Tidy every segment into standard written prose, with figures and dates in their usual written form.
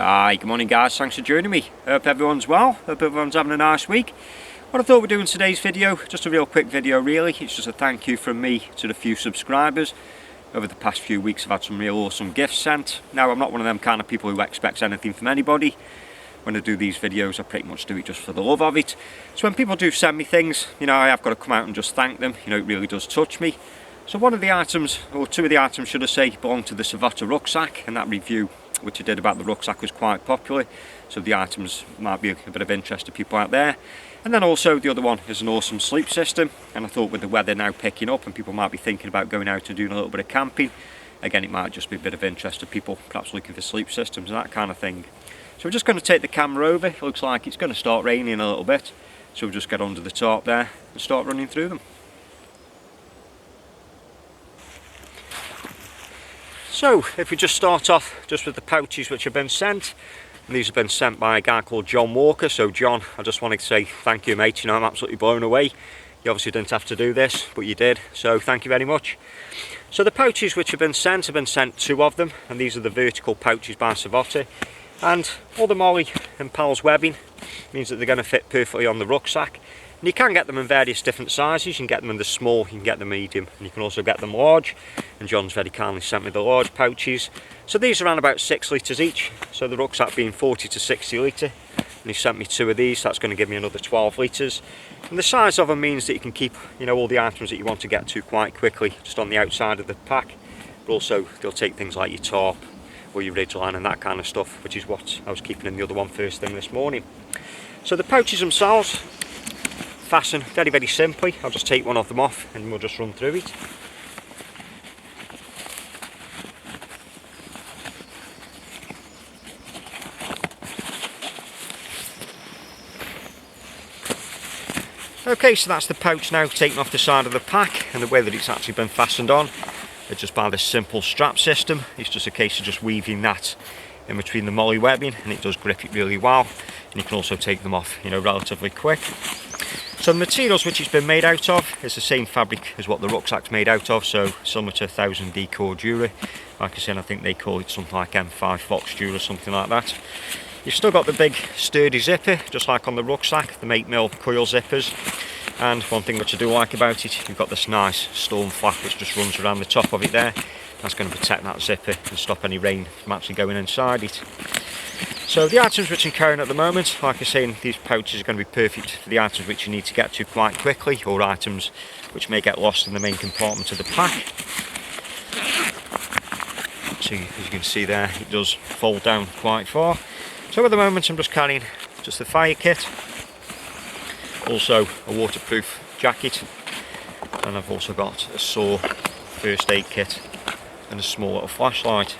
Hi, good morning guys, thanks for joining me. Hope everyone's well, hope everyone's having a nice week. What I thought we'd do in today's video, just a real quick video really, it's just a thank you from me to the few subscribers. Over the past few weeks I've had some real awesome gifts sent. Now I'm not one of them kind of people who expects anything from anybody. When I do these videos I pretty much do it just for the love of it. So when people do send me things, you know, I have got to come out and just thank them, you know, it really does touch me. So one of the items, or two of the items should I say, belong to the Savota rucksack, and that review which I did about the rucksack was quite popular, so the items might be a bit of interest to people out there. And then also the other one is an awesome sleep system, and I thought with the weather now picking up and people might be thinking about going out and doing a little bit of camping, again it might just be a bit of interest to people perhaps looking for sleep systems and that kind of thing. So we're just going to take the camera over. It looks like it's going to start raining a little bit, so we'll just get under the top there and start running through them. So if we just start off just with the pouches which have been sent, and these have been sent by a guy called John Walker. So John, I just wanted to say thank you mate, you know, I'm absolutely blown away. You obviously didn't have to do this, but you did, so thank you very much. So the pouches which have been sent two of them, and these are the vertical pouches by Savota. And all the Molly and Pals webbing means that they're going to fit perfectly on the rucksack. And you can get them in various different sizes. You can get them in the small, you can get them medium, and you can also get them large. And John's very kindly sent me the large pouches. So these are around about 6 litres each. So the rucksack being 40 to 60 litre. And he sent me two of these, that's going to give me another 12 litres. And the size of them means that you can keep, you know, all the items that you want to get to quite quickly, just on the outside of the pack. But also they'll take things like your tarp or your ridgeline and that kind of stuff, which is what I was keeping in the other one first thing this morning. So the pouches themselves fasten very simply. I'll just take one of them off and we'll just run through it. Okay, so that's the pouch now taken off the side of the pack, and the way that it's actually been fastened on is just by this simple strap system. It's just a case of just weaving that in between the Molly webbing, and it does grip it really well, and you can also take them off, you know, relatively quick. So the materials which it's been made out of is the same fabric as what the rucksack's made out of, so similar to 1000D Cordura. Like I said, I think they call it something like M5 Fox Jura or something like that. You've still got the big sturdy zipper, just like on the rucksack, the 8mm coil zippers. And one thing which I do like about it, you've got this nice storm flap which just runs around the top of it there. That's going to protect that zipper and stop any rain from actually going inside it. So the items which I'm carrying at the moment, like I say, these pouches are going to be perfect for the items which you need to get to quite quickly, or items which may get lost in the main compartment of the pack. So as you can see there, it does fold down quite far. So at the moment I'm just carrying just the fire kit, also a waterproof jacket, and I've also got a saw, first aid kit and a small little flashlight.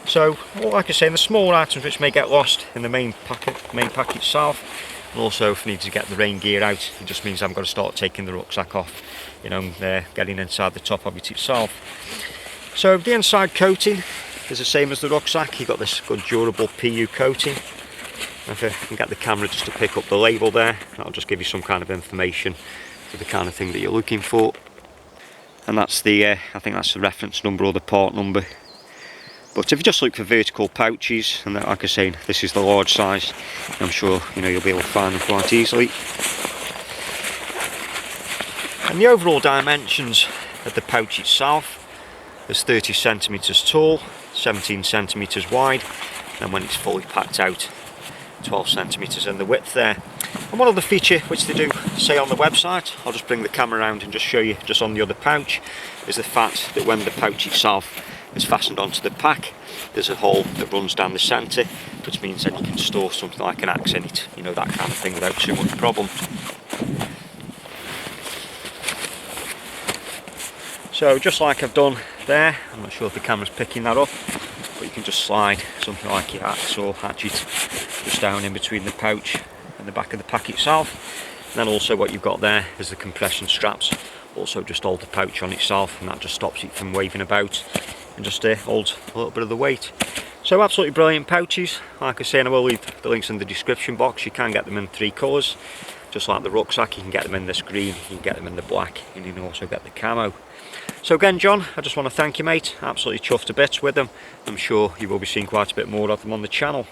So, like I say, the smaller items which may get lost in the main pack itself, and also if I need to get the rain gear out, it just means I've got to start taking the rucksack off, you know, getting inside the top of it itself. So the inside coating is the same as the rucksack. You've got this good durable PU coating. If I can get the camera just to pick up the label there, that'll just give you some kind of information for the kind of thing that you're looking for. And that's the, I think that's the reference number or the part number. But if you just look for vertical pouches, and like I say, this is the large size, I'm sure you know you'll be able to find them quite easily. And the overall dimensions of the pouch itself is 30 centimeters tall, 17 centimeters wide, and when it's fully packed out, 12 centimeters in the width there. And one other feature which they do say on the website, I'll just bring the camera around and just show you just on the other pouch, is the fact that when the pouch itself is fastened onto the pack, there's a hole that runs down the centre, which means that you can store something like an axe in it, you know, that kind of thing, without too much problem. So just like I've done there, I'm not sure if the camera's picking that up, but you can just slide something like your axe or hatchet just down in between the pouch and the back of the pack itself. And then also what you've got there is the compression straps, also just hold the pouch on itself, and that just stops it from waving about and just holds a little bit of the weight. So absolutely brilliant pouches. Like I say, and I will leave the links in the description box. You can get them in 3 colours, just like the rucksack. You can get them in this green, you can get them in the black, and you can also get the camo. So again, John, I just want to thank you, mate. Absolutely chuffed to bits with them. I'm sure you will be seeing quite a bit more of them on the channel.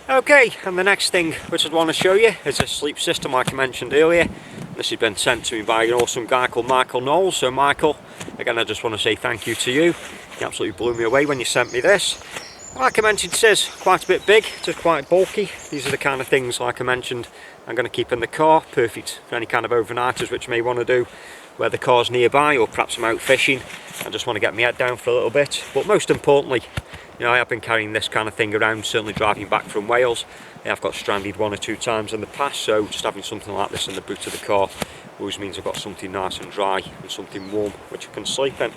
Okay, and the next thing which I'd want to show you is a sleep system like I mentioned earlier. This has been sent to me by an awesome guy called Michael Knowles. So Michael, again I just want to say thank you to you. You absolutely blew me away when you sent me this. Like I mentioned, it is quite a bit big, it's quite bulky. These are the kind of things, like I mentioned, I'm going to keep in the car. Perfect for any kind of overnighters which you may want to do where the car's nearby, or perhaps I'm out fishing. I just want to get my head down for a little bit. But most importantly, you know, I have been carrying this kind of thing around, certainly driving back from Wales. I have got stranded 1 or 2 times in the past, so just having something like this in the boot of the car always means I've got something nice and dry and something warm which I can sleep in.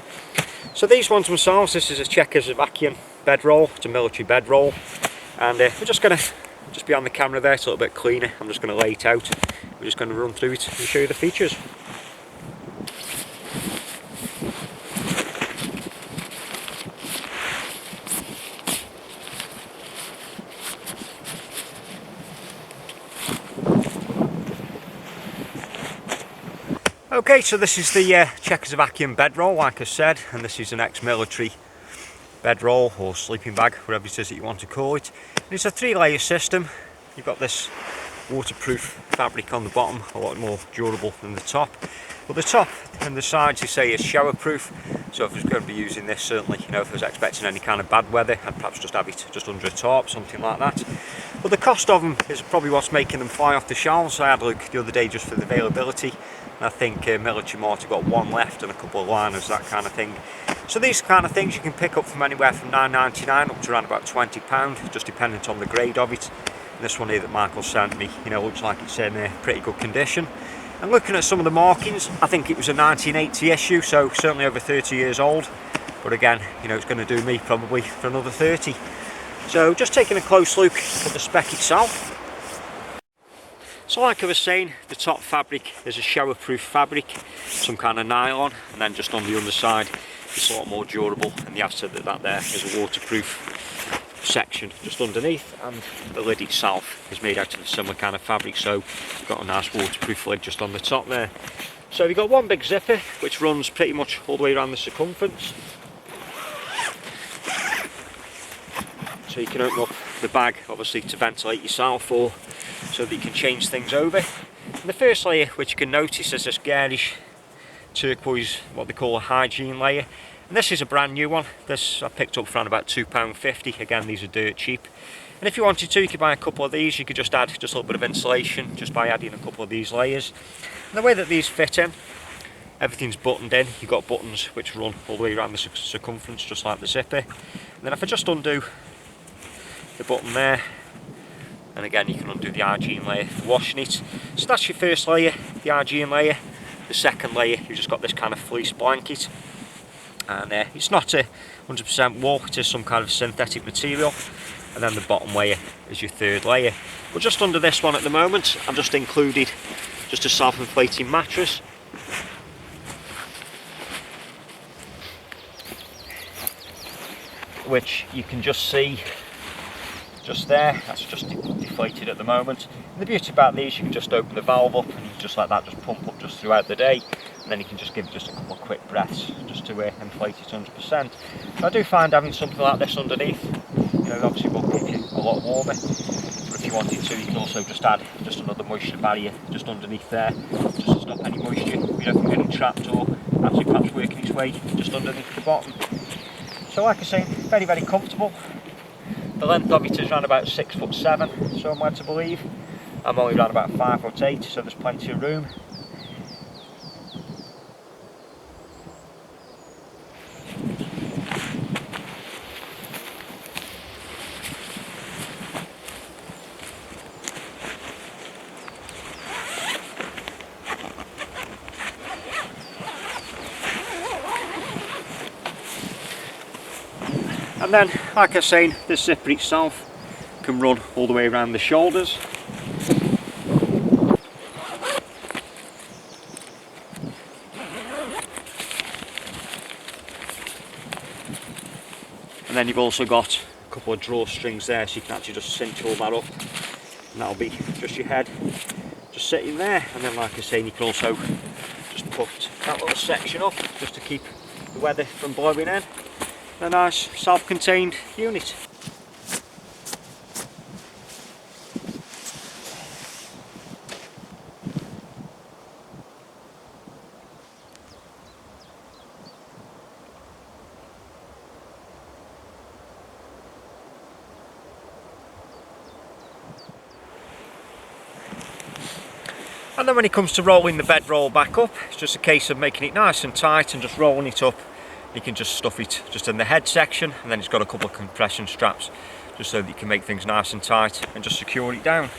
So these ones themselves, this is a Checkers vacuum bedroll. It's a military bedroll, and we're just going to behind the camera there, it's a little bit cleaner. I'm just going to lay it out. We're just going to run through it and show you the features. Okay, so this is the Checkers vacuum bedroll, like I said, and this is an ex-military bedroll or sleeping bag, whatever it is that you want to call it. And it's a 3-layer system. You've got this waterproof fabric on the bottom, a lot more durable than the top. But the top and the sides, you say, is showerproof. So if I was going to be using this, certainly, you know, if I was expecting any kind of bad weather, I'd perhaps just have it just under a tarp, something like that. But the cost of them is probably what's making them fly off the shelves. I had a look the other day just for the availability. I think Military Mart have got 1 left and a couple of liners, that kind of thing. So these kind of things you can pick up from anywhere from £9.99 up to around about £20, just dependent on the grade of it. And this one here that Michael sent me, you know, looks like it's in pretty good condition. And looking at some of the markings, I think it was a 1980 issue, so certainly over 30 years old. But again, you know, it's going to do me probably for another 30. So just taking a close look at the spec itself. So like I was saying, the top fabric is a showerproof fabric, some kind of nylon, and then just on the underside it's a lot more durable, and you have said that there is a waterproof section just underneath, and the lid itself is made out of a similar kind of fabric, so you've got a nice waterproof lid just on the top there. So you've got one big zipper which runs pretty much all the way around the circumference. So you can open up the bag obviously to ventilate yourself, or so that you can change things over. And the first layer which you can notice is this garish turquoise, what they call a hygiene layer. And this is a brand new one. This I picked up for around about £2.50. Again, these are dirt cheap. And if you wanted to, you could buy a couple of these. You could just add just a little bit of insulation just by adding a couple of these layers. And the way that these fit in, everything's buttoned in. You've got buttons which run all the way around the circumference, just like the zipper. And then if I just undo the button there, and again you can undo the hygiene layer for washing it. So that's your first layer, the hygiene layer. The second layer, you've just got this kind of fleece blanket, and it's not a 100% wool, it is some kind of synthetic material. And then the bottom layer is your third layer. But just under this one at the moment, I've just included just a self-inflating mattress. Which you can just see just there, that's just deflated at the moment. And the beauty about these, you can just open the valve up and you can just let that just pump up just throughout the day, and then you can just give it just a couple of quick breaths just to inflate it 100%. So I do find having something like this underneath, you know, obviously will keep you a lot warmer. But if you wanted to, you can also just add just another moisture barrier just underneath there, just to stop any moisture, you know, from getting trapped or actually perhaps working its way just underneath the bottom. So like I say, very, very comfortable. The length of it is around about 6'7", so I'm led to believe. I'm only around about 5'8", so there's plenty of room. And then, like I was saying, the zipper itself can run all the way around the shoulders. And then you've also got a couple of drawstrings there, so you can actually just cinch all that up. And that'll be just your head just sitting there. And then, like I was saying, you can also just put that little section up just to keep the weather from blowing in. A nice self-contained unit. And then when it comes to rolling the bedroll back up, it's just a case of making it nice and tight and just rolling it up. You can just stuff it just in the head section, and then it's got a couple of compression straps just so that you can make things nice and tight and just secure it down.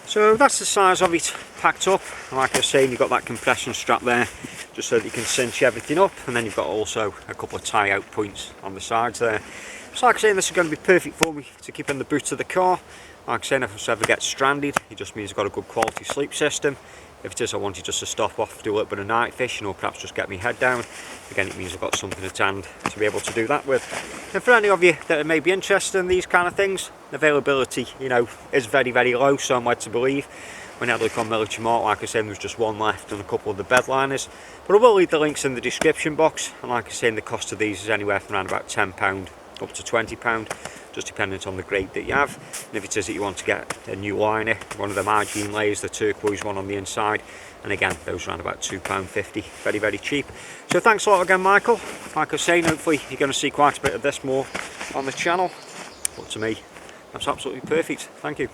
So that's the size of it packed up, and like I was saying, you've got that compression strap there just so that you can cinch everything up, and then you've got also a couple of tie out points on the sides there. So like I say, this is going to be perfect for me to keep in the boot of the car. Like I say, if I ever get stranded, it just means I've got a good quality sleep system. If it is I wanted just to stop off, do a little bit of night fishing, or perhaps just get my head down, again it means I've got something at hand to be able to do that with. And for any of you that may be interested in these kind of things, availability, you know, is very, very low, so I'm led to believe. When I had a look on Military Mart, like I said, there was just one left and a couple of the bed liners. But I will leave the links in the description box, and like I say, the cost of these is anywhere from around about £10 up to £20, just dependent on the grade that you have. And if it is that you want to get a new liner, one of the margin layers, the turquoise one on the inside, and again those around about £2.50, very, very cheap. So thanks a lot again, Michael. Like I was saying, hopefully you're going to see quite a bit of this more on the channel, but to me that's absolutely perfect. Thank you.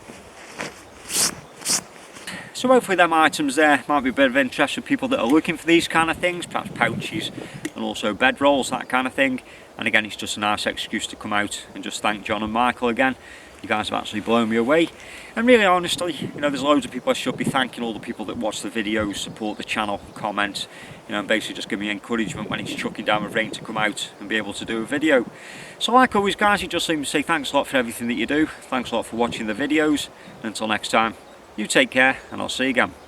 So hopefully them items there might be a bit of interest for people that are looking for these kind of things, perhaps pouches and also bed rolls, that kind of thing. And again, it's just a nice excuse to come out and just thank John and Michael again. You guys have actually blown me away. And really honestly, you know, there's loads of people I should be thanking, all the people that watch the videos, support the channel, comment, you know, and basically just give me encouragement when it's chucking down with rain to come out and be able to do a video. So like always guys, you just leave me to say thanks a lot for everything that you do. Thanks a lot for watching the videos. And until next time, you take care, and I'll see you again.